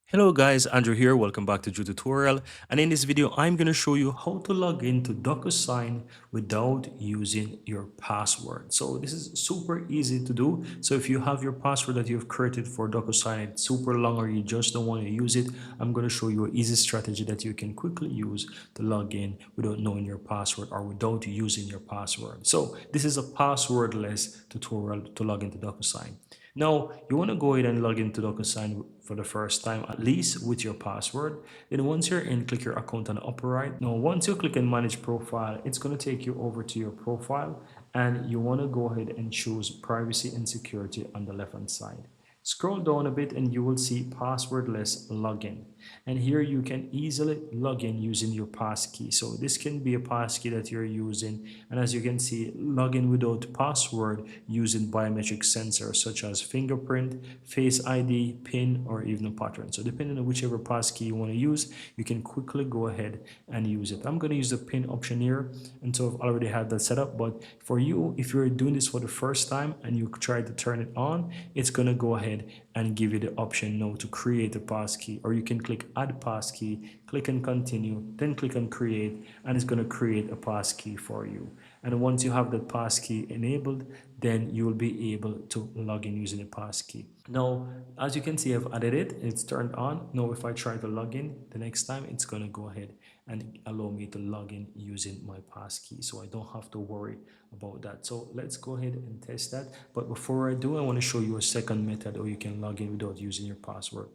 Hello guys, Andrew here. Welcome back to Drew Tutorial. And in this video, I'm going to show you how to log into DocuSign without using your password. So this is super easy to do. So if you have your password that you've created for DocuSign, it's super long or you just don't want to use it, I'm going to show you an easy strategy that you can quickly use to log in without knowing your password or without using your password. So this is a passwordless tutorial to log into DocuSign. Now, you want to go ahead and log into DocuSign for the first time, at least with your password. Then once you're in, click your account on the upper right. Now, once you click on manage profile, it's going to take you over to your profile and you want to go ahead and choose privacy and security on the left hand side. Scroll down a bit and you will see passwordless login. And here you can easily log in using your passkey. So this can be a passkey that you're using. And as you can see, log in without password using biometric sensors such as fingerprint, face ID, PIN, or even a pattern. So depending on whichever passkey you want to use, you can quickly go ahead and use it. I'm going to use the PIN option here. And so I've already had that set up. But for you, if you're doing this for the first time and you try to turn it on, it's going to go ahead and give you the option now to create a passkey, or you can click add passkey, click and continue, then click on create, and it's going to create a passkey for you. And once you have that passkey enabled, then you will be able to log in using a passkey. Now, as you can see, I've added it, it's turned on. Now, if I try to log in the next time, it's going to go ahead and allow me to log in using my passkey, so I don't have to worry about that. So let's go ahead and test that. But before I do, I want to show you a second method how you can log in without using your password.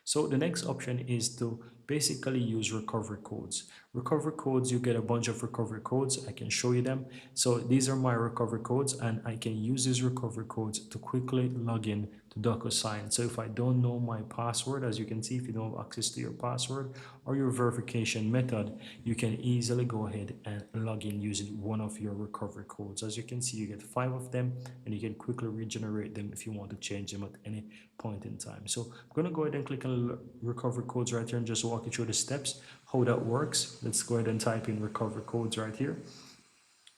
So the next option is to basically use recovery codes. Recovery codes, you get a bunch of recovery codes. I can show you them. So these are my recovery codes, and I can use these recovery codes to quickly log in to DocuSign. So if I don't know my password, as you can see, if you don't have access to your password or your verification method, you can easily go ahead and log in using one of your recovery codes. As you can see, you get 5 of them, and you can quickly regenerate them if you want to change them at any point in time. So I'm going to go ahead and click on recovery codes right here and just walk you through the steps, how that works. Let's go ahead and type in recovery codes right here.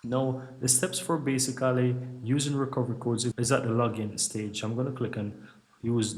Now, the steps for basically using recovery codes is at the login stage. I'm going to click on use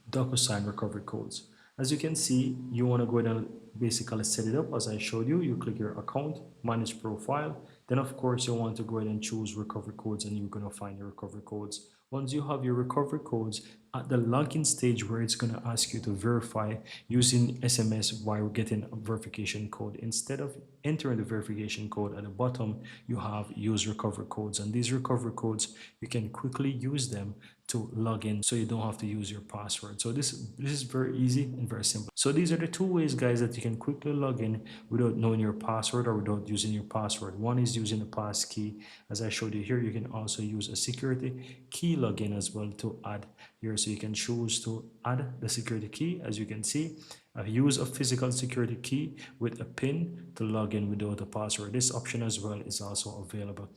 DocuSign recovery codes. As you can see, you want to go ahead and basically set it up as I showed you. You click your account, manage profile. Then, of course, you want to go ahead and choose recovery codes, and you're going to find your recovery codes. Once you have your recovery codes, at the login stage where it's going to ask you to verify using SMS while getting a verification code, instead of entering the verification code at the bottom, you have use recovery codes. And these recovery codes, you can quickly use them to log in so you don't have to use your password. So this is very easy and very simple. So these are the two ways, guys, that you can quickly log in without knowing your password or without using your password. One is using a pass key. As I showed you here, you can also use a security key login as well to add here. So you can choose to add the security key. As you can see, use a physical security key with a PIN to log in without a password. This option as well is also available.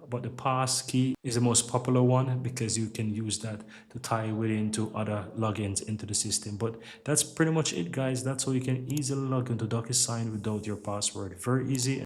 But the pass key is the most popular one because you can use that to tie it into other logins into the system. But that's pretty much it, guys. That's how you can easily log into DocuSign without your password. Very easy.